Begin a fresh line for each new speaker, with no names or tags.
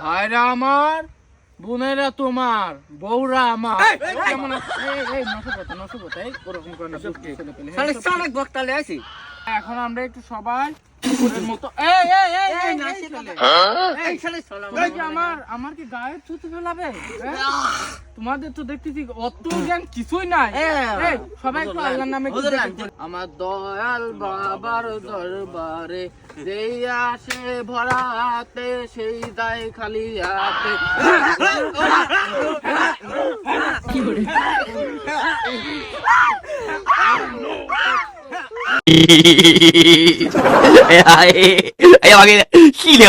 ভাইরা আমার, বোনেরা তোমার, বউরা আমার। এখন আমরা একটু সবাই আমার কি গায়ে থুতু ফেলাবে? তোমাদের তো দেখতেছি অত জ্ঞান কিছুই নাই। সবাই একটু আল্লাহর নামে আমার দয়াল বাবার দরবারে যেই আসে ভরাতে সেই দায় খালি হাতে।
哎呀，哎呀，我给，细了。